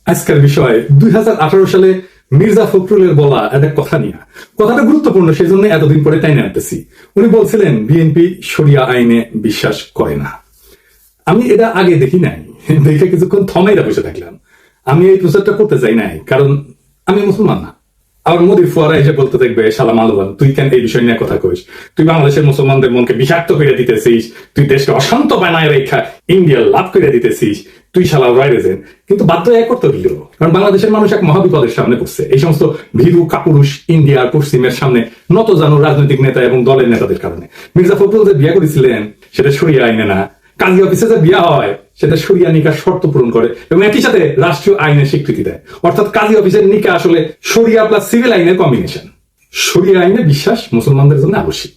আজকের বিষয় 2018 সালে মির্জা ফখরুলের বলা একটা কথা নিয়ে। কথাটা গুরুত্বপূর্ণ, সেই জন্য এতদিন পরে তাই আনতেছি। উনি বলছিলেন বিএনপি শরিয়া আইনে বিশ্বাস করে না। আমি এটা আগে দেখি নাই, দেখে কিছুক্ষণ থমাইরা বসে থাকলাম। আমি এই প্রচারটা করতে চাই নাই, কারণ আমি মুসলমান না। আবার মোদীর ফুয়ারা এসে বলতে দেখবে সালাম আলাইকুম, তুই কেন এই বিষয় নিয়ে কথা কইস? তুই বাংলাদেশের মুসলমানদের মনকে বিষাক্ত করে দিতেছিস, তুই দেশকে অশান্ত বানায় রেখা ইন্ডিয়া লাভ করে দিতেছিস, তুই শালা রাইরেজেন। কিন্তু বাধ্য এক করতে হইল, কারণ বাংলাদেশের মানুষ এক মহাবিপদের সামনে পড়ছে। এই সমস্ত ভীরু কাপুরুষ ইন্ডিয়ার পশ্চিমের সামনে নত জানো রাজনৈতিক নেতা এবং দলের নেতাদের কারণে। মির্জা ফখরুল যে বিয়ে করেছিলেন সেটা শরিয়া আইনে না, কাজী অফিসে যে বিয়া হয় সেটা শরিয়া নিকার শর্ত পূরণ করে এবং একই সাথে রাষ্ট্রীয় আইনের স্বীকৃতি দেয়। অর্থাৎ কাজী অফিসের নিকা আসলে শরিয়া প্লাস সিভিল আইনের কম্বিনেশন। শরিয়া আইনে বিশ্বাস মুসলমানদের জন্য আবশ্যিক।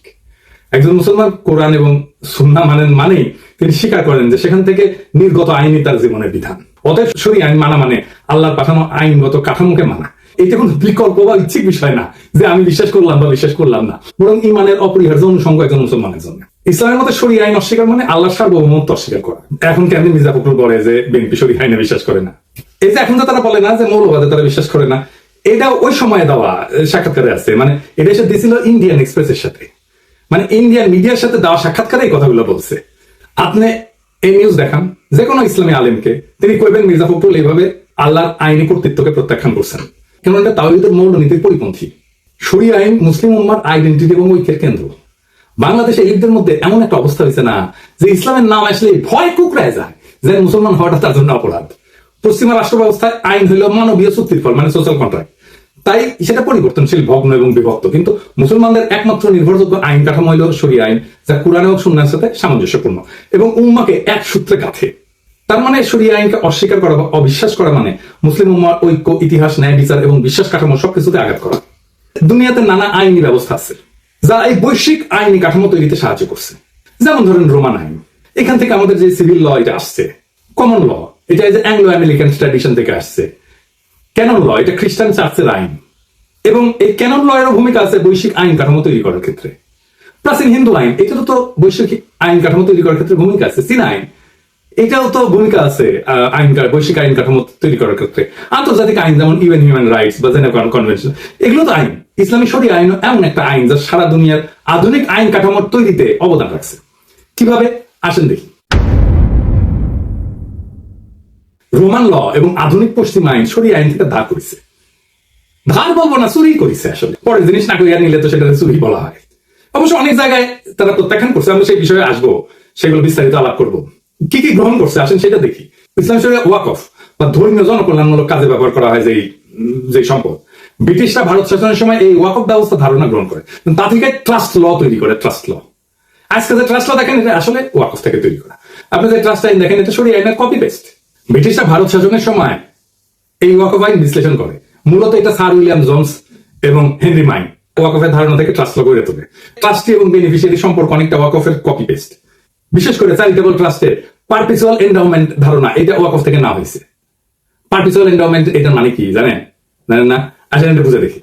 একজন মুসলমান কোরআন এবং সুন্নাহ মানেন, মানেই তিনি স্বীকার করেন যে সেখান থেকে নির্গত আইনই তার জীবনের বিধান। অতএব শরিয়া আইন মানা মানে আল্লাহর পাঠানো আইনগত কাঠামোকে মানা। এটা কোনো বিকল্প বা ইচ্ছিক বিষয় না যে আমি বিশ্বাস করলাম বা বিশ্বাস করলাম না, বরং ইমানের অপরিহার্য অনুষঙ্গ একজন মুসলমানের জন্য। ইসলামের মধ্যে শরিয়া আইন অস্বীকার মানে আল্লাহর সার্বভৌমত্ব অস্বীকার করা। এখন কেন মির্জা ফখরুল বলে যে বিএনপি শরিয়া আইনে বিশ্বাস করে না? এই যে এখন তো তারা বলে না যে মৌলবাদে তারা বিশ্বাস করে না, এটা ওই সময় দেওয়া সাক্ষাৎকারে আছে। মানে এটা এসে দিয়েছিল ইন্ডিয়ান এক্সপ্রেসের সাথে, মানে ইন্ডিয়ান মিডিয়ার সাথে দেওয়া সাক্ষাৎকারে এই কথাগুলো বলছে। আপনি এই নিউজ দেখান যে কোনো ইসলামী আলেমকে, তিনি কইবেন মির্জা ফখরুল এইভাবে আল্লাহর আইনি কর্তৃত্বকে প্রত্যাখ্যান করছেন, কেন এটা তাওহীদের মৌলনীতির পরিপন্থী। শরিয়া আইন মুসলিম উম্মার আইডেন্টিটি এবং ঐক্যের কেন্দ্র। বাংলাদেশে এলিটদের মধ্যে এমন একটা অবস্থা হয়েছে না যে ইসলামের নাম আসলে ভয় কুকড়ায় যায় যে মুসলমান হওয়াটা তার জন্য অপরাধ। পশ্চিমা রাষ্ট্র ব্যবস্থায় আইন হইল মানবীয় চুক্তির ফল, মানে সোশ্যাল কন্ট্রাক্ট। তাই সেটা পরিবর্তনশীল, ভগ্ন এবং বিভক্ত। কিন্তু মুসলমানদের একমাত্র নির্ভরযোগ্য আইন কাঠামো হইল শরিয়া আইন, যা কুরআন এবং সুন্নাহর সাথে সামঞ্জস্যপূর্ণ এবং উম্মাকে এক সূত্রে গাঁথে। তার মানে শরিয়া আইনকে অস্বীকার করা বা অবিশ্বাস করা মানে মুসলিম উম্মার ঐক্য, ইতিহাস, ন্যায় বিচার এবং বিশ্বাস কাঠামো সবকিছুতে আঘাত করা। দুনিয়াতে নানা আইনি ব্যবস্থা আছে যা এই বৈশ্বিক আইনি কাঠামো তৈরিতে সাহায্য করছে। যেমন ধরেন রোমান আইন, এখান থেকে আমাদের যে সিভিল ল এটা আসছে। কমন ল এটা যে অ্যাংলো আমেরিকান ট্র্যাডিশন থেকে আসছে। ক্যানন ল এটা খ্রিস্টান চার্চের আইন, এবং এই ক্যানন ল এর ভূমিকা আছে বৈশ্বিক আইন কাঠামো তৈরি করার ক্ষেত্রে। প্রাচীন হিন্দু আইন এটারও তো বৈশ্বিক আইন কাঠামো তৈরি করার ক্ষেত্রে ভূমিকা আছে। চীন আইন এটাও তো ভূমিকা আছে বৈশ্বিক আইন কাঠামো তৈরি করার ক্ষেত্রে। আন্তর্জাতিক আইন যেমন ইউএন হিউম্যান রাইটস বা জেনেভা কনভেনশন, এগুলো তো আইন। ইসলামী শরিয়া আইন এমন একটা আইন যা সারা দুনিয়ার আধুনিক আইন কাঠামোর তৈরিতে অবদান রাখছে। কিভাবে আসেন দেখি। রোমান ল এবং আধুনিক পশ্চিম আইন শরিয়া আইন থেকে ধার করেছে। ধার বলবো না, চুরি করেছে। আসলে পরের জিনিস না করিয়া নিলে তো সেটা চুরি বলা হয়। অবশ্য অনেক জায়গায় তারা প্রত্যাখ্যান করছে, আমরা সেই বিষয়ে আসবো, সেগুলো বিস্তারিত আলাপ করবো। কি কি গ্রহণ করছে আসেন সেটা দেখি। ইসলাম শরিয়া ওয়াকফ বা ধর্মীয় জনকল্যাণমূলক কাজে ব্যবহার করা হয় যে সম্পদ, ব্রিটিশরা ভারত শাসনের সময় এই ওয়াকফ ব্যবস্থা ধারণা গ্রহণ করে, তা থেকে ট্রাস্ট ল তৈরি করে। ট্রাস্ট ল, আজকে যে ট্রাস্ট ল দেখেন এটা আসলে ওয়াকফ থেকে তৈরি করা। আপনি যে ট্রাস্ট আইন দেখেন এটা শরিয়া আইনের কপি পেস্ট। ব্রিটিশরা ভারত শাসনের সময় এই ওয়াকফ আইন বিশ্লেষণ করে। মূলত এটা স্যার উইলিয়াম জোন্স এবং হেনরি মাইন ওয়াকফের ধারণা থেকে ট্রাস্ট ল গড়ে তোলে। ট্রাস্টি এবং বেনিফিশিয়ারি সম্পর্ক অনেকটা ওয়াকফের কপি পেস্ট। বিশেষ করে চ্যারিটেবল ট্রাস্টের পারপিচুয়াল এন্ডাউমেন্ট ধারণা এটা ওয়াকফ থেকে নেওয়া হয়েছে। পারপিচুয়াল এন্ডাউমেন্ট এটার মানে কি জানেন না? আসেন এটা বুঝে দেখি।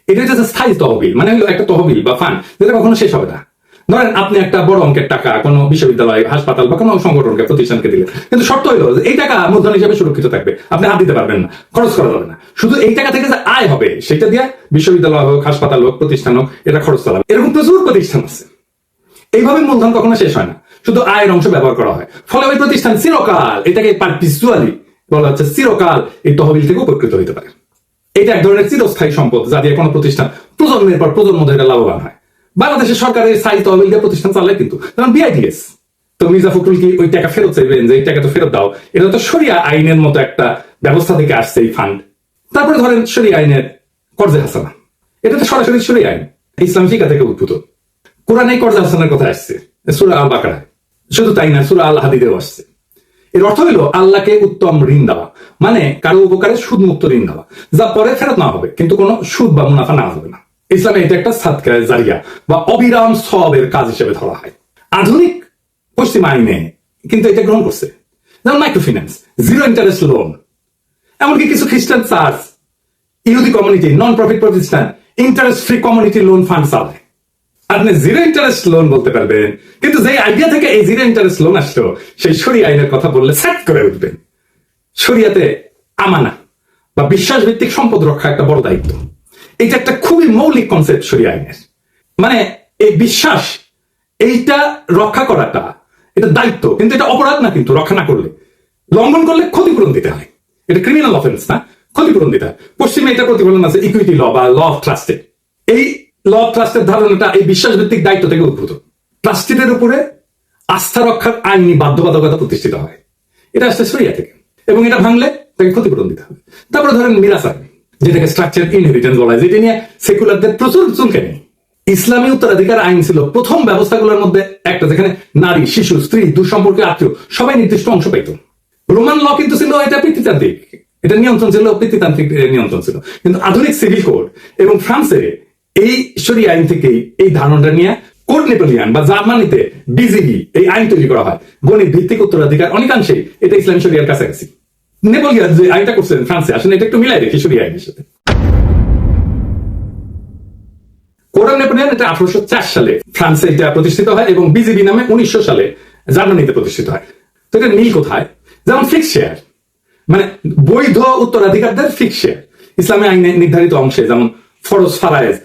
এটা হচ্ছে স্থায়ী তহবিল, মানে হলো একটা তহবিল বা ফান্ড যেটা কখনো শেষ হবে না। ধরেন আপনি একটা বড় অঙ্কের টাকা কোনো বিশ্ববিদ্যালয়, হাসপাতাল বা কোনো সংগঠনকে, প্রতিষ্ঠানকে দিলেন, কিন্তু শর্ত হলো যে এই টাকা মূলধন হিসেবে সুরক্ষিত থাকবে, আপনি হাত দিতে পারবেন না, খরচ করা যাবে না। শুধু এই টাকা থেকে যে আয় হবে সেটা দিয়ে বিশ্ববিদ্যালয় হোক, হাসপাতাল হোক, প্রতিষ্ঠান হোক, এটা খরচ চালাবে। এরকম প্রচুর প্রতিষ্ঠান আছে। এইভাবে মূলধন কখনো শেষ হয় না, শুধু আয়ের অংশ ব্যবহার করা হয়। ফলে ওই প্রতিষ্ঠান চিরকাল, এটাকে পারপিচুয়ালি বলা হচ্ছে, চিরকাল এই তহবিল থেকে উপকৃত হতে পারে। এটা এক ধরনের চিরস্থায়ী সম্পদ যা দিয়ে কোনো প্রতিষ্ঠান প্রজন্মের পর প্রজন্ম ধরে লাভবান হয়। বাংলাদেশের সরকারের স্থায়ী তহবিল দিয়ে প্রতিষ্ঠান চালায়, কিন্তু যেমন বিআইডিএস। তো মির্জা ফখরুল কি ওই টাকা ফেরত চাইবেন যে এই টাকা তো ফেরত দাও? এটা তো শরিয়া আইনের মতো একটা ব্যবস্থা থেকে আসছে এই ফান্ড। তারপরে ধরেন শরিয়া আইনের কর্জে হাসানা, এটা তো সরাসরি শরিয়া আইন, ইসলাম ফিকা থেকে উদ্ভূত। কোরআনে কর্জে হাসানার কথা আসছে সূরা আল বাকারায়। শুধু তাই না, সূরা আল হাদিদেও আসছে। এর অর্থ হলো আল্লাহকে উত্তম ঋণ দেওয়া, মানে কারো উপকারে সুদ মুক্ত ঋণ দেওয়া, যা পরে ফেরত না হবে, কিন্তু কোনো সুদ বা মুনাফা নেওয়া হবে না। ইসলামে এটা একটা সাদকা জারিয়া বা অবিরাম সওয়াবের কাজ হিসেবে ধরা হয়। আধুনিক পশ্চিম আইনে কিন্তু এটা গ্রহণ করছে, যেমন micro finance, zero interest loan. এমনকি কিছু খ্রিস্টান চার্চ, ইহুদি কমিউনিটি, নন প্রফিট প্রতিষ্ঠান interest free community loan fund চালায়। আপনি জিরো ইন্টারেস্ট লোন বলতে পারবেন, কিন্তু যে আইডিয়া থেকে এই জিরো ইন্টারেস্ট লোন আসলো সেই শরিয়া আইনের কথা বললে সেট করে উঠবেন। শরিয়াতে আমানা বা বিশ্বাস ভিত্তিক সম্পদ রক্ষা একটা বড় দায়িত্ব। এটা একটা খুবই মৌলিক কনসেপ্ট শরিয়া আইনের। মানে এই বিশ্বাস এইটা রক্ষা করাটা এটা দায়িত্ব, কিন্তু এটা অপরাধ না। কিন্তু রক্ষা না করলে, লঙ্ঘন করলে ক্ষতিপূরণ দিতে হয়। এটা ক্রিমিনাল অফেন্স না, ক্ষতিপূরণ দিতে হয়। পশ্চিমে এটা প্রতিফলন আছে ইকুইটি ল বা ল অফ ট্রাস্টে। এই ল অফ ট্রাস্টের ধারণাটা এই বিশ্বাস ভিত্তিক দায়িত্ব থেকে উদ্ভূত। ট্রাস্টিদের উপরে আস্থা রক্ষার আইনি বাধ্যবাধকতা প্রতিষ্ঠিত হয়, এটা আসছে শরিয়া থেকে, এবং এটা ভাঙলে তাকে ক্ষতিপূরণ দিতে হবে। তারপরে ধরেন মিরাস আইন, যেটাকে স্ট্রাকচার ইনহেরিটেন্স বলা হয়, যেটা নিয়ে সেকুলারদের প্রচুর চুলকানি। ইসলামী উত্তরাধিকার আইন ছিল প্রথম ব্যবস্থাগুলোর মধ্যে একটা, যেখানে নারী, শিশু, স্ত্রী, দূরসম্পর্কীয় আত্মীয় সবাই নির্দিষ্ট অংশ পাইত। রোমান ল কিন্তু ছিল এটা পিতৃতান্ত্রিক, এটা নিয়ন্ত্রণ ছিল পিতৃতান্ত্রিক নিয়ন্ত্রণ ছিল। কিন্তু আধুনিক সিভিল কোড এবং ফ্রান্সের এই শরিয়া আইন থেকেই এই ধারণাটা নিয়ে কোড নেপোলিয়ান বা জার্মানিতে বিজিবি এই আইন তৈরি করা হয়। গণিত ভিত্তিক উত্তরাধিকার অনেকাংশেই এটা ইসলামী শরিয়ার কাছাকাছি। নেপোলিয়ান যে আইনটা করছেন ফ্রান্সে, আসলে এটা একটু মিলাই রেখে শরিয়া আইনের সাথে। কোড অফ নেপোলিয়ান এটা 1804 সালে ফ্রান্সে এটা প্রতিষ্ঠিত হয় এবং বিজিবি নামে 1900 সালে জার্মানিতে প্রতিষ্ঠিত হয়। তো এটা মিল কোথায়? যেমন ফিক্স শেয়ার, মানে বৈধ উত্তরাধিকারদের ফিক্স শেয়ার ইসলামী আইনে নির্ধারিত অংশে, যেমন ফরজ ফারায়েজ,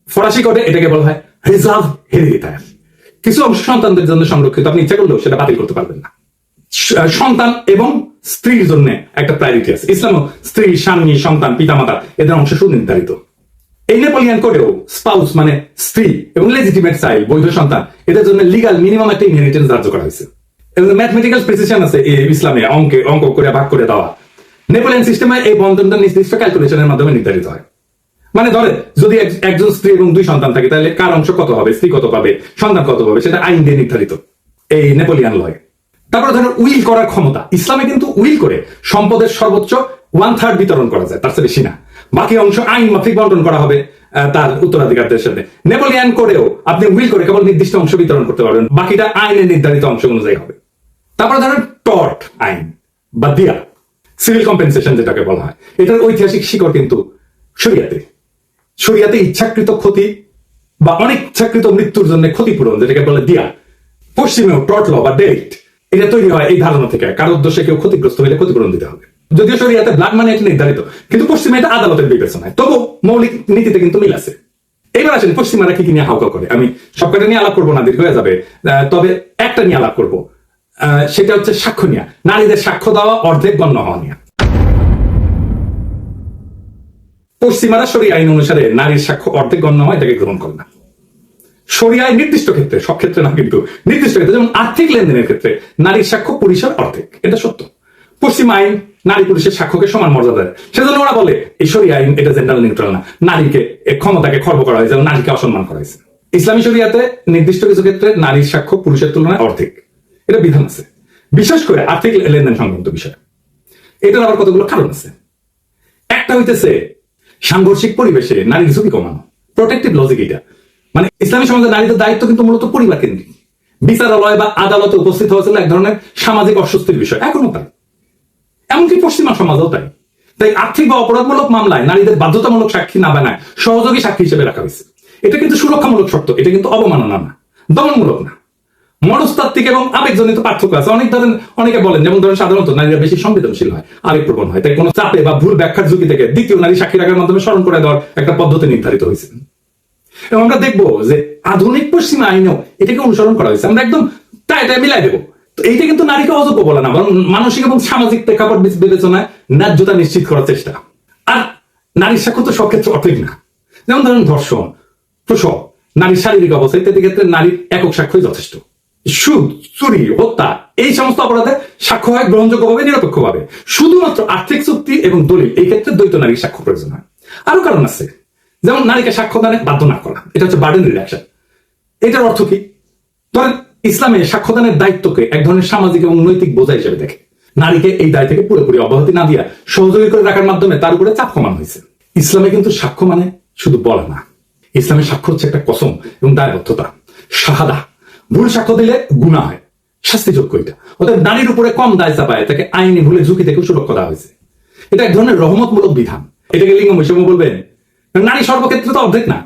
ফরাসি কোডে এটাকে বলা হয় রিজার্ভ হেরিডিটার। কিছু অংশ সন্তানদের জন্য সংরক্ষিত, আপনি ইচ্ছা করলেও সেটা বাতিল করতে পারবেন না। সন্তান এবং স্ত্রীর জন্য একটা প্রায়োরিটি আছে। ইসলাম স্ত্রী, স্বামী, সন্তান, পিতামাতা এদের অংশ সুনির্ধারিত। এই নেপোলিয়ান কোডেও স্পাউস মানে স্ত্রী এবং লেজিটিমেট চাইল্ড, বৈধ সন্তান, এদের জন্য লিগাল মিনিমাম একটা ইনহেরিটেন্স ধার্য করা হয়েছে। ম্যাথমেটিক্যাল প্রিসিশন আছে ইসলামে, অঙ্ক করে ভাগ করে দেওয়া। নেপোলিয়ান সিস্টেমে এই বন্টনটা নির্দিষ্ট ক্যালকুলেশনের মাধ্যমে নির্ধারিত হয়। মানে ধরে যদি একজন স্ত্রী এবং 2 সন্তান থাকে, তাহলে কার অংশ কত হবে, স্ত্রী কত পাবে, সন্তান কত পাবে, সেটা আইন দিয়ে নির্ধারিত এই নেপোলিয়ান লয়। তারপরে ধরেন উইল করার ক্ষমতা। ইসলামে কিন্তু উইল করে সম্পদের সর্বোচ্চ 1/3 বিতরণ করা যায়, তার চেয়ে বেশি না। বাকি অংশ আইন মাফিক বন্টন করা হবে তার উত্তরাধিকারদের সাথে। নেপোলিয়ান করেও আপনি উইল করে কেবল নির্দিষ্ট অংশ বিতরণ করতে পারবেন, বাকিটা আইনের নির্ধারিত অংশ অনুযায়ী হবে। তারপরে ধরেন টর্ট আইন বা দিয়া, সিভিল কম্পেনসেশন যেটাকে বলা হয়, এটার ঐতিহাসিক শিকড় কিন্তু শরিয়াতে। শরিয়াতে ইচ্ছাকৃত ক্ষতি বা অনিচ্ছাকৃত মৃত্যুর জন্য ক্ষতিপূরণ, যেটাকে বলে দিয়া। পশ্চিমেও টর্ট ল বা ডেট, এটা তৈরি হয় এই ধারণা থেকে, কারোর দোষে কেউ ক্ষতিগ্রস্ত হলে ক্ষতিপূরণ দিতে হবে। যদিও শরিয়াতে ব্লাড মানে এটা নির্ধারিত, কিন্তু পশ্চিমে এটা আদালতের বিবেচনায়। তবু মৌলিক নীতিতে কিন্তু মিল আছে। এবার আসেন পশ্চিমারা কি নিয়ে হাউকা করে। আমি সবকটা নিয়ে আলাপ করবো না, দীর্ঘ হয়ে যাবে। তবে একটা নিয়ে আলাপ করবো, সেটা হচ্ছে সাক্ষ্য নিয়ে। নারীদের সাক্ষ্য দেওয়া অর্ধেক গণ্য হওয়া নিয়ে। পশ্চিমারা শরিয়া আইন অনুসারে নারীর সাক্ষ্য অর্ধেক গণ্য হয়, এটাকে গ্রহণ করে না। শরিয়ায় নির্দিষ্ট ক্ষেত্রে, সব ক্ষেত্রে না কিন্তু নির্দিষ্ট ক্ষেত্রে, যেমন আর্থিক লেনদেনের ক্ষেত্রে নারীর সাক্ষ্য পুরুষের অর্ধেক, এটা সত্য। পশ্চিম আইন নারী পুরুষের সাক্ষ্যকে সমান মর্যাদা দেয়, সেজন্য ওরা বলে এই শরিয়া আইন এটা জেন্ডার নিউট্রাল না, নারীকে ক্ষমতাকে খর্ব করা হয়েছে, নারীকে অসম্মান করা হয়েছে। ইসলামী শরিয়াতে নির্দিষ্ট কিছু ক্ষেত্রে নারীর সাক্ষ্য পুরুষের তুলনায় অর্ধেক, এটা বিধান আছে, বিশেষ করে আর্থিক লেনদেন সংক্রান্ত বিষয়। এটার আবার কতগুলো কারণ আছে। একটা হইতেছে সাংঘর্ষিক পরিবেশে নারীর ঝুঁকি কমানো, প্রোটেক্টিভ লজিক। এটা মানে ইসলামী সমাজে নারীদের দায়িত্ব কিন্তু মূলত পরিবার কেন্দ্রিক। বিচারালয় বা আদালতে উপস্থিত হয়েছিল এক ধরনের সামাজিক অস্বস্তির বিষয়, এখনো তাই, এমনকি পশ্চিমা সমাজও তাই। তাই আর্থিক বা অপরাধমূলক মামলায় নারীদের বাধ্যতামূলক সাক্ষী না বানায় সহযোগী সাক্ষী হিসেবে রাখা হয়েছে। এটা কিন্তু সুরক্ষামূলক শর্ত, এটা কিন্তু অবমাননা না, দমনমূলক না। মনস্তাত্ত্বিক এবং আবেগজনিত পার্থক্য আছে। অনেকে বলেন, যেমন ধরেন সাধারণত নারীরা বেশি সংবেদনশীল হয়, আবেগপ্রবণ হয়, তাই কোনো চাপে বা ভুল ব্যাখ্যার ঝুঁকি থেকে দ্বিতীয় নারী সাক্ষী রাখার মাধ্যমে স্মরণ করে দেওয়ার একটা পদ্ধতি নির্ধারিত হয়েছে। এবং আমরা দেখবো যে আধুনিক পশ্চিমা আইনেও এটাকে অনুসরণ করা হয়েছে। আমরা একদম টাইটাই মিলাই দেবো। তো এইটা কিন্তু নারীকে অযোগ্য বলে না, বরং মানসিক এবং সামাজিক প্রেক্ষাপট বিবেচনায় ন্যায্যতা নিশ্চিত করার চেষ্টা। আর নারীর সাক্ষ্য তো সব ক্ষেত্রে অর্ধেক না। যেমন ধরেন ধর্ষণ, প্রসব, নারীর শারীরিক অবস্থা ইত্যাদি ক্ষেত্রে নারীর একক সাক্ষ্যই যথেষ্ট। সুদ, চুরি, হত্যা এই সমস্ত অপরাধে সাক্ষ্য হয় গ্রহণযোগ্যভাবে, নিরপেক্ষভাবে। শুধুমাত্র আর্থিক চুক্তি এবং দলিল এই ক্ষেত্রে দ্বৈত নারীর সাক্ষ্য প্রয়োজন হয়। আরো কারণ আছে, যেমন নারীকে সাক্ষ্য দানে বাধ্য না করা, এটা হচ্ছে বার্ডেন রিডাকশন। এটার অর্থ কি? ধরেন ইসলামে সাক্ষ্যদানের দায়িত্বকে এক ধরনের সামাজিক এবং নৈতিক বোঝা হিসেবে দেখে। নারীকে এই দায় থেকে পুরোপুরি অব্যাহতি না দিয়া সহযোগী করে রাখার মাধ্যমে তার উপরে চাপ কমানো হয়েছে। ইসলামে কিন্তু সাক্ষ্য মানে শুধু বলা না, ইসলামের সাক্ষ্য হচ্ছে একটা কসম এবং দায়বদ্ধতা, শাহাদা। ভুল সাক্ষ্য দিলে গুনাহ হয়, শাস্তিযোগ্য এটা। অর্থাৎ নারীর উপরে কম দায় চাপায় তাকে আইনি ভুলে ঝুঁকি থেকে সুরক্ষা দেওয়া হয়েছে। এটা এক ধরনের রহমতমূলক বিধান। এটাকে লিঙ্গ বৈষম্য বলবেন? নারী সর্বক্ষেত্রে তো অর্ধেক না,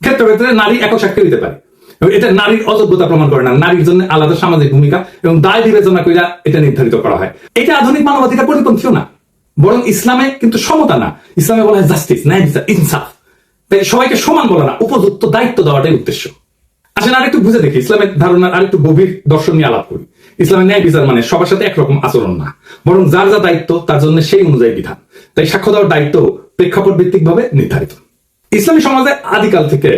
ক্ষেত্রে ক্ষেত্রে নারী একক সাক্ষী দিতে পারে। এবং এটা নারীর অযোগ্যতা প্রমাণ করে না, নারীর জন্য আলাদা সামাজিক ভূমিকা এবং দায় বিবেচনা করে এটা নির্ধারিত করা হয়। এটা আধুনিক মানবাধিকার পরিপন্থীও না, বরং ইসলামে কিন্তু সমতা না, ইসলামে বলা হয় জাস্টিস, ন্যায় বিচার, ইনসাফ। তাই সবাইকে সমান বলা না, উপযুক্ত দায়িত্ব দেওয়াটাই উদ্দেশ্য। আসলে আরেকটু বুঝে দেখি ইসলামের ধারণার আরেকটু গভীর দর্শন নিয়ে আলাপ করি। ইসলামের ন্যায় বিচার মানে সবার সাথে একরকম আচরণ না, বরং যার যা দায়িত্ব তার জন্য সেই অনুযায়ী বিধান। তাই সাক্ষ্য দেওয়ার দায়িত্ব প্রেক্ষাপট ভিত্তিক ভাবে নির্ধারিত। ইসলামী সমাজে আদিকাল থেকে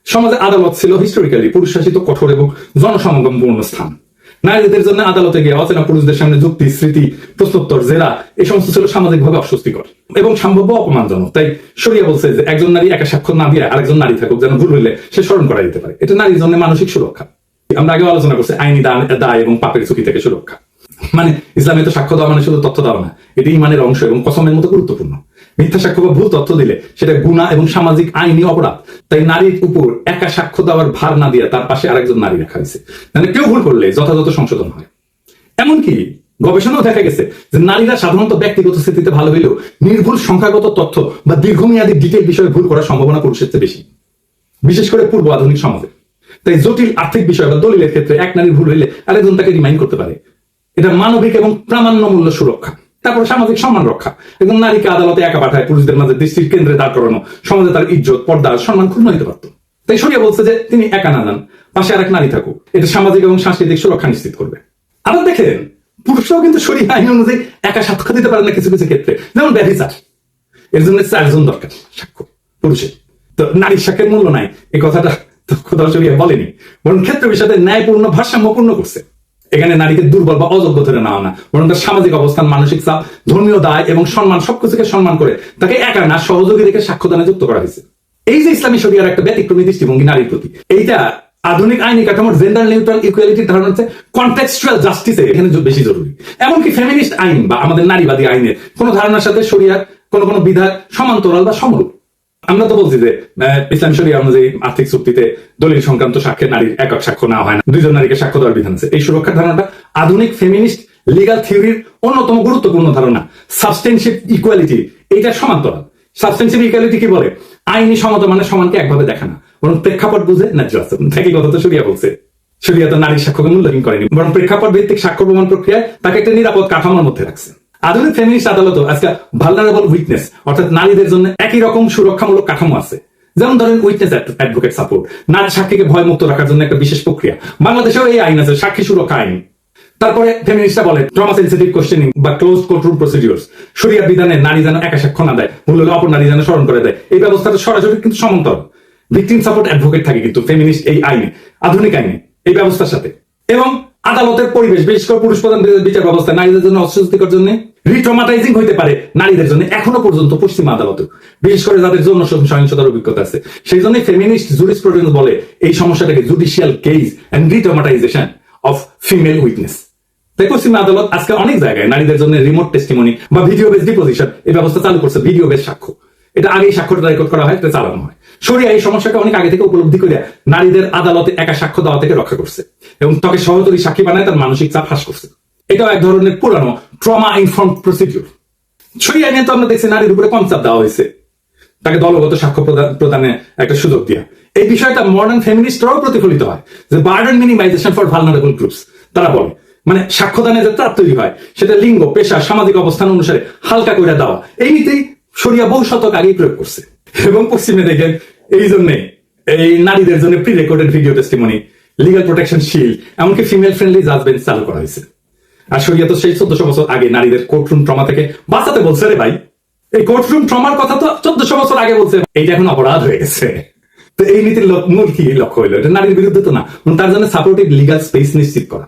সমাজে আদালত ছিল হিস্টোরিক্যালি পুরুষ শাসিত, কঠোর এবং জনসমাগমপূর্ণ স্থান। নারীদের জন্য আদালতে গিয়ে অচেনা পুরুষদের সামনে যুক্তি, স্মৃতি, প্রশ্নোত্তর, জেরা এই সমস্ত ছিল সামাজিকভাবে অস্বস্তিকর এবং সম্ভাব্য অপমানজনক। তাই শরিয়া বলছে যে একজন নারী একা সাক্ষ্য না দিয়ে আরেকজন নারী থাকুক, যেন ভুল হইলে সে স্মরণ করা যেতে পারে। এটা নারীর জন্য মানসিক সুরক্ষা। আমরা আগে আলোচনা করছি আইনি দায় এবং পাপের ঝুঁকি থেকে সুরক্ষা। মানে ইসলামে তো সাক্ষ্য দেওয়া মানে শুধু তথ্য দেওয়া না, এটি ইমানের অংশ এবং কসমের মতো গুরুত্বপূর্ণ। মিথ্যা সাক্ষ্য বা ভুল তথ্য দিলে সেটা গুনাহ এবং সামাজিক আইনি অপরাধ। তাই নারীর উপর একা সাক্ষ্য দেওয়ার ভার না দিয়ে তার পাশে আরেকজন নারী রাখা হয়েছে, মানে কেউ ভুল করলে যথাযথ সংশোধন হয়। এমনকি গবেষণাও দেখা গেছে যে নারীরা সাধারণত ব্যক্তিগত স্থিতিতে ভালো হইলেও নির্ভুল সংখ্যাগত তথ্য বা দীর্ঘমেয়াদী ডিটেল বিষয়ে ভুল করার সম্ভাবনা পুরুষের চেয়ে বেশি, বিশেষ করে পূর্ব আধুনিক সমাজে। তাই জটিল আর্থিক বিষয় বা দলিলের ক্ষেত্রে এক নারীর ভুল হইলে আরেকজন তাকে রিমাইন্ড করতে পারে। এটা মানবিক এবং প্রামাণ্য মূল্য সুরক্ষা। তারপর সামাজিক সম্মান রক্ষা। এবং নারীকে আদালতে একা পাঠায় পুরুষদের মাঝে দৃষ্টির কেন্দ্রে দাঁড় করানো সমাজে তার ইজ্জত, পর্দা, সম্মান ক্ষুণ্ণ হতে পারত। তাই শরিয়া বলছে যে তিনি একা না যান, পাশে আরেক নারী থাকুক, এটা সামাজিক এবং সাংস্কৃতিক সুরক্ষা নিশ্চিত করবে। আবার দেখেন পুরুষরাও কিন্তু শরিয়া আইন অনুযায়ী একা সাক্ষ্য দিতে পারে না কিছু কিছু ক্ষেত্রে, যেমন ব্যভিচার। এর জন্য 4 জন দরকার সাক্ষ্য পুরুষের। তো নারীর সাক্ষ্যের মূল্য নাই এই কথাটা তো খোদা শরিয়া বলেনি, বরং ক্ষেত্র বিষয়ে ন্যায়পূর্ণ, ভারসাম্যপূর্ণ করছে। এখানে নারীকে দুর্বল বা অযোগ্য ধরে নেওয়া না, বরং তার সামাজিক অবস্থান, মানসিক চাপ, ধর্মীয় দায় এবং সম্মান সবকিছুকে সম্মান করে তাকে একা না সহযোগী রেখে সাক্ষ্যদানে যুক্ত করা হয়েছে। এই যে ইসলামী শরিয়ার একটা ব্যতিক্রমী দৃষ্টিভঙ্গি নারীর প্রতি, এইটা আধুনিক আইনি কাঠামোর জেন্ডার নিউট্রাল ইকুয়ালিটির ধারণা হচ্ছে কনটেক্সচুয়াল জাস্টিসে এখানে বেশি জরুরি। এমনকি ফেমিনিস্ট আইন বা আমাদের নারীবাদী আইনের কোন ধারণার সাথে শরিয়ার কোন কোন বিধান সমান্তরাল বা সমরূপ। আমরা তো বলছি যে ইসলাম শরিয়া অনুযায়ী আর্থিক চুক্তিতে দলিল সংক্রান্ত সাক্ষ্যে নারীর একক সাক্ষ্য না হয় না, 2 জন নারীকে সাক্ষ্য দেওয়ার বিধান আছে। এই সুরক্ষার ধারণাটা আধুনিক ফেমিনিস্ট লিগাল থিওরির অন্যতম গুরুত্বপূর্ণ ধারণা। সাবস্টেনশিপ ইকুয়ালিটি এইটা সমান্তরাল। সাবস্টেনশিপ ইকুয়ালিটি কি বলে? আইনি সমতা মানে সমানকে একভাবে দেখা না, বরং প্রেক্ষাপট বুঝে ন্যায্য আছে। একই কথা তো শরিয়া বলছে। শরিয়া তো নারীর সাক্ষ্যকে মূল্যায়ন করেনি, বরং প্রেক্ষাপট ভিত্তিক সাক্ষ্য প্রমাণ প্রক্রিয়ায় তাকে একটা নিরাপদ কাঠামোর মধ্যে রাখছে। আধুনিক ফেমিনিস্ট আদালতও আজকে ভালনারেবল উইটনেস অর্থাৎ নারীদের জন্য একই রকম সুরক্ষামূলক কাঠামো আছে। যেমন ধরেন উইটনেস অ্যাডভোকেট সাপোর্ট, নারী সাক্ষীকে ভয় মুক্ত রাখার জন্য একটা বিশেষ প্রক্রিয়া। বাংলাদেশেও এই আইন আছে, সাক্ষী সুরক্ষা আইন। তারপরে ফেমিনিস্টরা বলে ট্রমা সেনসিটিভ কোশ্চেনিং বা ক্লোজ কোর্টরুম প্রসিডিউরস। শরিয়ার বিধানে নারী যেন একা সাক্ষ্য না দেয়, ভুল হলে অপর নারী যেন স্মরণ করে দেয়। এই ব্যবস্থাটা সরাসরি কিন্তু সমান্তরাল। ভিকটিম সাপোর্ট অ্যাডভোকেট থাকে কিন্তু ফেমিনিস্ট এই আইনে, আধুনিক আইনে এই ব্যবস্থার সাথে। এবং আদালতের পরিবেশ, বিশেষ করে পুরুষ প্রধান বিচার ব্যবস্থা নারীদের জন্য অস্বস্তিকর জন্য রিট্রমাটাইজিং হইতে পারে নারীদের জন্য এখনো পর্যন্ত পশ্চিমা আদালতে, বিশেষ করে যাদের জন্য সহিংসতার অভিজ্ঞতা আছে। সেই জন্য ফেমিনিস্ট জুরিসপ্রুডেন্স বলে এই সমস্যাটাকে judicial case and retraumatisation of female witness. তাই পশ্চিমা আদালত আজকে অনেক জায়গায় নারীদের জন্য রিমোট টেস্টিমনি বা ভিডিও বেস ডিপোজিশন এই ব্যবস্থা চালু করছে। ভিডিও বেস সাক্ষ্য, এটা আগেই সাক্ষ্যটা রেকর্ড করা হয়, এটা চালানো হয়। শরিয়া এই সমস্যাটা অনেক আগে থেকে উপলব্ধি করে নারীদের আদালতে একা সাক্ষ্য দেওয়া থেকে রক্ষা করছে এবং তাকে সহযোগী সাক্ষী বানায় তার মানসিক চাপ হ্রাস করছে। এটাও এক ধরনের পুরানো ট্রমা ইনফর্মড প্রসিডিউর। শরিয়া নিয়ে তো আমরা দেখছি নারীর উপরে কম চাপ দেওয়া হয়েছে, তাকে দলগত সাক্ষ্য প্রদানে একটা সুযোগ দেওয়া। এই বিষয়টা মডার্ন ফেমিনিস্টরাও প্রতিফলিত হয় যে burden minimisation for vulnerable groups. তারা বলে মানে সাক্ষ্যদানে যে চাপ তৈরি হয় সেটা লিঙ্গ, পেশা, সামাজিক অবস্থান অনুসারে হালকা করে দেওয়া। এই নীতি শরিয়া বহু শতক আগেই প্রয়োগ করছে। এবং পশ্চিমে দেখেন এই জন্যে এই নারীদের জন্য pre recorded video testimony, legal protection shield, এমনকি ফিমেল ফ্রেন্ডলি জাজমেন্ট চালু করা হয়েছে। আর শরিয়া তো সেই 1400 বছর আগে নারীদের কোর্টরুম ট্রমা থেকে বাঁচাতে বলছে। রে ভাই, এই কোর্টরুম ট্রমার কথা তো 1400 বছর আগে বলছে, এইটা এখন অপরাধ হয়ে গেছে। তো এই নীতির মূল কি লক্ষ্য হইলো? এটা নারীর বিরুদ্ধে তো না, তার জন্য সাপোর্টিভ লিগাল স্পেস নিশ্চিত করা।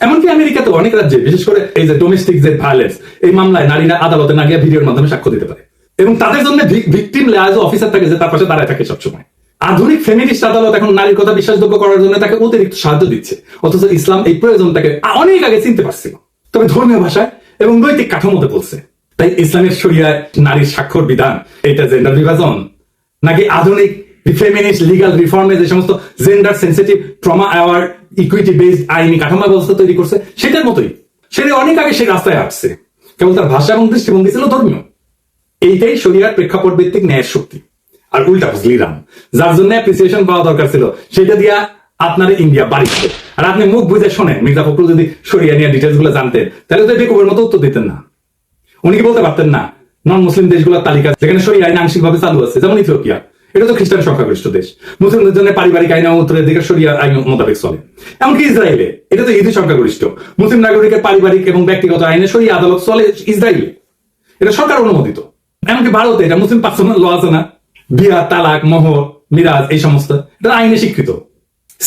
এমনকি আমেরিকাতে অনেক রাজ্যে, বিশেষ করে এই যে ডোমেস্টিক যে ভায়োলেন্স, এই মামলায় নারীরা আদালতে না গিয়ে ভিডিওর মাধ্যমে সাক্ষ্য দিতে পারে এবং তাদের জন্য ভিকটিম লেয়াজ অফিসার থাকে যে তার পাশে দাঁড়ায় থাকে সবসময়। আধুনিক ফেমিনিস্ট আদালত এখন নারীর কথা বিশ্বাসযোগ্য করার জন্য তাকে অতিরিক্ত সাহায্য দিচ্ছে, অথচ ইসলাম এই প্রয়োজনটাকে অনেক আগে চিনতে পারছিল, তবে ধর্মীয় ভাষায় এবং নৈতিক কাঠামোতে বলছে। তাই ইসলামের শরিয়ায় নারীর স্বাক্ষর বিধান এটা জেন্ডার বিভাজন নাকি আধুনিক ফেমিনিস্ট লিগাল রিফর্মে যে সমস্ত gender sensitive trauma award equity based আইনি কাঠামো ব্যবস্থা তৈরি করছে সেটার মতোই সেটা অনেক আগে সে রাস্তায় আসছে, কেবল তার ভাষা এবং দৃষ্টিভঙ্গি ছিল ধর্মীয়। এইটাই শরিয়ার প্রেক্ষাপট ভিত্তিক ন্যায়ের শক্তি। আর উল্টা বুঝলি রাম, যার জন্য অ্যাপ্রিসিয়েশন পাওয়া দরকার ছিল সেটা দিয়া আপনার ইন্ডিয়া বাড়ি। আর আপনি মুখ বুঝে শোনেন, মির্জা ফখরুল যদি শরিয়া নিয়ে ডিটেলস গুলো জানতেন তাহলে তো বেকুবের মতো উত্তর দিতেন না। উনি কি বলতে পারতেন না নন মুসলিম দেশগুলোর তালিকা যেখানে শরিয়া আইন আংশিকভাবে চালু আছে, যেমন ইথিওপিয়া, এটা তো খ্রিস্টান সংখ্যাগরিষ্ঠ দেশ, মুসলিমদের জন্য পারিবারিক আইন উত্তরের দিকে শরিয়া আইন মোতাবেক চলে। এমনকি ইসরায়েলে, এটা তো ইহুদি সংখ্যাগরিষ্ঠ, মুসলিম নাগরিকের পারিবারিক এবং ব্যক্তিগত আইনে শরিয়া আদালত চলে ইসরায়েলে, এটা সরকার অনুমোদিত। এমনকি ভারতে এটা মুসলিম পার্সোনাল ল আছে না, বিয়া, তালাক, মোহর, মিরাজ, এই সমস্ত এটা আইনে স্বীকৃত।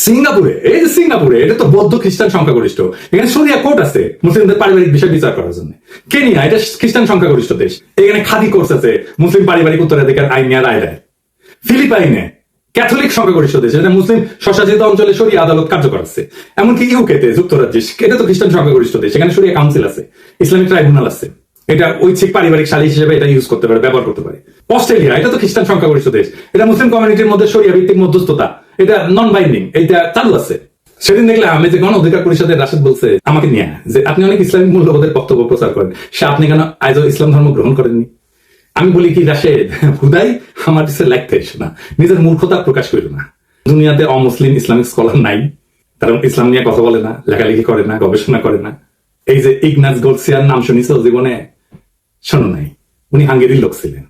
সিঙ্গাপুরে, এই যে সিঙ্গাপুরে, এটা তো বৌদ্ধ খ্রিস্টান সংখ্যাগরিষ্ঠ, এখানে শরিয়া কোর্ট আছে মুসলিমদের পারিবারিক বিষয় বিচার করার জন্য। কেনিয়া, এটা খ্রিস্টান সংখ্যাগরিষ্ঠ দেশ, এখানে খাদি কোর্স আছে মুসলিম পারিবারিক উত্তরাধিকার আইন নিয়ে রায় দেয়। ফিলিপাইনে ক্যাথলিক সংখ্যাগরিষ্ঠ দেশ, এটা মুসলিম স্বশাসিত অঞ্চলে শরিয়া আদালত কার্যকর আছে। এমনকি ইউকেতে, যুক্তরাজ্যে, এটা তো খ্রিস্টান সংখ্যাগরিষ্ঠ দেশ, এখানে শরিয়া কাউন্সিল আছে, ইসলামিক ট্রাইব্যুনাল আছে, এটা ঐচ্ছিক পারিবারিক সালিশ হিসেবে এটা ইউজ করতে পারে, ব্যবহার করতে পারে। অস্ট্রেলিয়া, এটা তো খ্রিস্টান সংখ্যাগরিষ্ঠ দেশ, এটা মুসলিম কমিউনিটির মধ্যে শরিয়া ভিত্তিক মধ্যস্থতা, এটা নন বাইন্ডিং, এটা চালু আছে। সেদিন দেখলাম আমি যে গণ অধিকার পরিষদের রাশেদ বলছে আমাকে নিয়ে যে আপনি অনেক ইসলামিক মূল্যবোধের বক্তব্য প্রচার করেন, সে আপনি কেন আজও ইসলাম ধর্ম গ্রহণ করেননি? আমি বলি কি রাশেদ, হুদাই আমার কাছে লাগতে এসো না, নিজের মূর্খতা প্রকাশ করিল না। দুনিয়াতে অমুসলিম ইসলামিক স্কলার নাই, তারা ইসলাম নিয়ে কথা বলে না, লেখালেখি করে না, গবেষণা করে না। এই যে ইগনাস গোলসিয়ার নাম শুনিছো জীবনে? শোনো নাই, উনি হাঙ্গেরির লোক ছিলেন,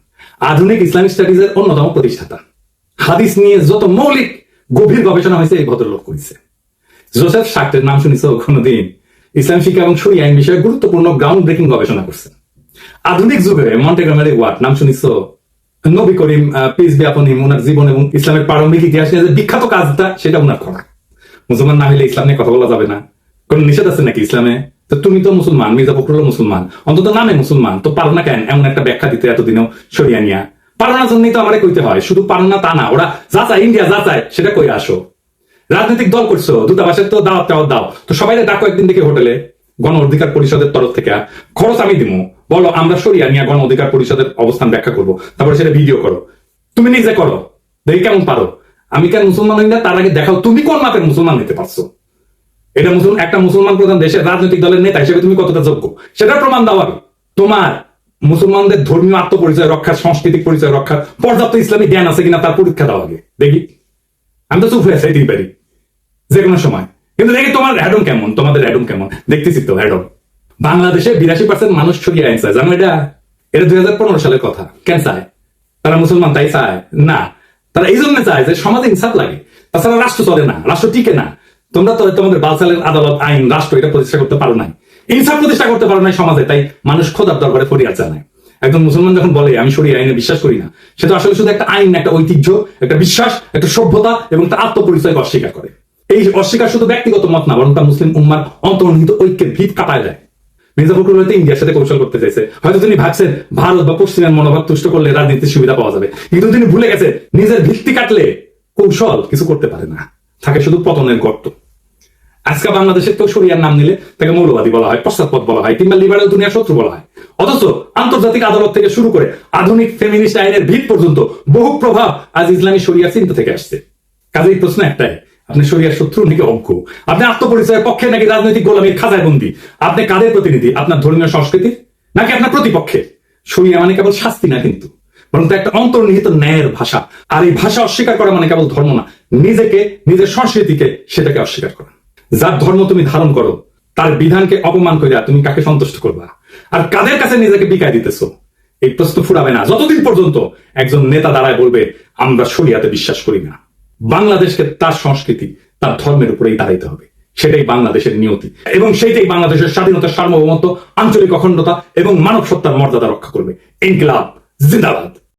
আধুনিক ইসলামিক স্টাডিজের অন্যতম প্রতিষ্ঠাতা। হাদিস নিয়ে যত মৌলিক গভীর গবেষণা হয়েছে এই ভদ্রলোক করেছে। জোসেফ শাক্টের নাম শুনিছো কোনদিন? ইসলাম শিক্ষা এবং শরিয়া আইন বিষয়ে গুরুত্বপূর্ণ গ্রাউন্ড ব্রেকিং গবেষণা করছেন। আধুনিক যুগে মন্টেগোমারি ওয়াট নাম শুনিছো? নবী করিম পিস বি আপন হিম, উনার জীবন এবং ইসলামের প্রারম্ভিক ইতিহাস নিয়ে যে বিখ্যাত কাজটা, সেটা উনার করা। মুসলমান না হলে ইসলাম নিয়ে কথা বলা যাবে না, কোন নিষেধ আছে নাকি ইসলামে? তো তুমি তো মুসলমান, মির্জা ফখরুল মুসলমান, অন্তত নামে মুসলমান, তো পারো না কেন এমন একটা ব্যাখ্যা দিতে এতদিনেও শরিয়া নিয়া? পারো না জন্যই তো আমারে কইতে হয়, শুধু পারো না তা না, ওরা যা চায়, ইন্ডিয়া যা চায় সেটা কই আসো। রাজনৈতিক দল করছো, দূতাবাসের তো দাওয়াত টাওয়াত দাও, তো সবাই ডাকো একদিন থেকে হোটেলে, গণ অধিকার পরিষদের তরফ থেকে, খরচ আমি দিব, বলো আমরা শরিয়া নিয়ে গণ অধিকার পরিষদের অবস্থান ব্যাখ্যা করবো, তারপরে সেটা ভিডিও করো, তুমি নিজে করো, দেখি কেমন পারো। আমি কেন মুসলমান হই না তার আগে দেখাও তুমি কোন মাপের মুসলমান হইতে পারছো। এটা একটা মুসলমান প্রধান দেশের রাজনৈতিক দলের নেতা হিসেবে তুমি কতটা যোগ্য সেটার প্রমাণ দাও আগে। তোমার মুসলমানদের ধর্মীয় আত্মপরিচয় রক্ষার, সাংস্কৃতিক পরিচয় রক্ষার পর্যাপ্ত ইসলামিক জ্ঞান আছে কিনা তার পরীক্ষা দাও আগে, দেখি। আমি তো চুপ হয়ে চাইতেই পারি যে কোনো সময়, কিন্তু দেখি তোমার হ্যাডম কেমন, তোমাদের হ্যাডম কেমন, দেখতেছি তো হ্যাডম। বাংলাদেশে 82% মানুষ শরিয়া আইন চায়, জানো এটা? এটা 2015 সালের কথা। কেন চায়? তারা মুসলমান তাই চায় না, তারা এই জন্য চায় যে সমাজে ইনসাফ লাগে, তাছাড়া রাষ্ট্র চলে না, রাষ্ট্র টিকে না। তোমরা তো তোমাদের বালসালের আদালত, আইন, রাষ্ট্র এটা প্রতিষ্ঠা করতে পারো নাই, ইনসাফ প্রতিষ্ঠা করতে পারো নাই সমাজে, তাই মানুষ খোদার দরবারে ফরিয়াদ জানায়। একজন মুসলমান যখন বলে আমি শরিয়া আইনে বিশ্বাস করি না, সেটা আসলে শুধু একটা আইন, একটা ঐতিহ্য, একটা বিশ্বাস, একটা সভ্যতা এবং তার আত্মপরিচয়কে অস্বীকার করে। এই অস্বীকার শুধু ব্যক্তিগত মত না, বরং তার মুসলিম উম্মার অন্তর্নিহিত ঐক্যের ভিত কাঁপায় দেয়। মির্জা ফখরুল হয়তো ইন্ডিয়ার সাথে কৌশল করতে চাইছে, হয়তো তিনি ভাবছেন ভারত বা পশ্চিমের মনোভাব তুষ্ট করলে রাজনীতির সুবিধা পাওয়া যাবে, কিন্তু তিনি ভুলে গেছে নিজের ভিত্তি কাটলে কৌশল কিছু করতে পারে না, থাকে শুধু পতনের গর্ত। আজকে বাংলাদেশের কেউ শরিয়ার নাম নিলে তাকে মৌলবাদী বলা হয়, পশ্চাৎপদ বলা হয়, কিংবা লিবারেল দুনিয়ার শত্রু বলা হয়। অথচ আন্তর্জাতিক আদালত থেকে শুরু করে আধুনিক ফেমিনিস্ট আইনের ভিত পর্যন্ত বহু প্রভাব আজ ইসলামী শরিয়ার চিন্তা থেকে আসছে। কাজেই প্রশ্ন একটাই, আপনি শরিয়ার শত্রু নাকি অজ্ঞ? আপনি আত্মপরিচয়ের পক্ষে নাকি রাজনৈতিক গোলামীর খাঁচায় বন্দী? আপনি কাদের প্রতিনিধি, আপনার ধর্মীয় সংস্কৃতির নাকি আপনার প্রতিপক্ষে? শরিয়া মানে কেবল শাস্তি না কিন্তু, বরং একটা অন্তর্নিহিত ন্যায়ের ভাষা। আর এই ভাষা অস্বীকার করা মানে কেবল ধর্ম না, নিজেকে, নিজের সংস্কৃতিকে, সেটাকে অস্বীকার করা। যার ধর্ম তুমি ধারণ করো তার বিধানকে অপমান করিয়া তুমি কাকে সন্তুষ্ট করবা, আর কাদের কাছে নিজেকে বিকায় দিতেছো? এই প্রশ্ন ফুরাবে না যতদিন পর্যন্ত একজন নেতা দাঁড়ায় বলবে আমরা শরিয়াতে বিশ্বাস করি না। বাংলাদেশকে তার সংস্কৃতি, তার ধর্মের উপরেই দাঁড়াইতে হবে, সেটাই বাংলাদেশের নিয়তি, এবং সেইটাই বাংলাদেশের স্বাধীনতা, সার্বভৌমত্ব, আঞ্চলিক অখণ্ডতা এবং মানব সত্তার মর্যাদা রক্ষা করবে। ইনকিলাব জিন্দাবাদ।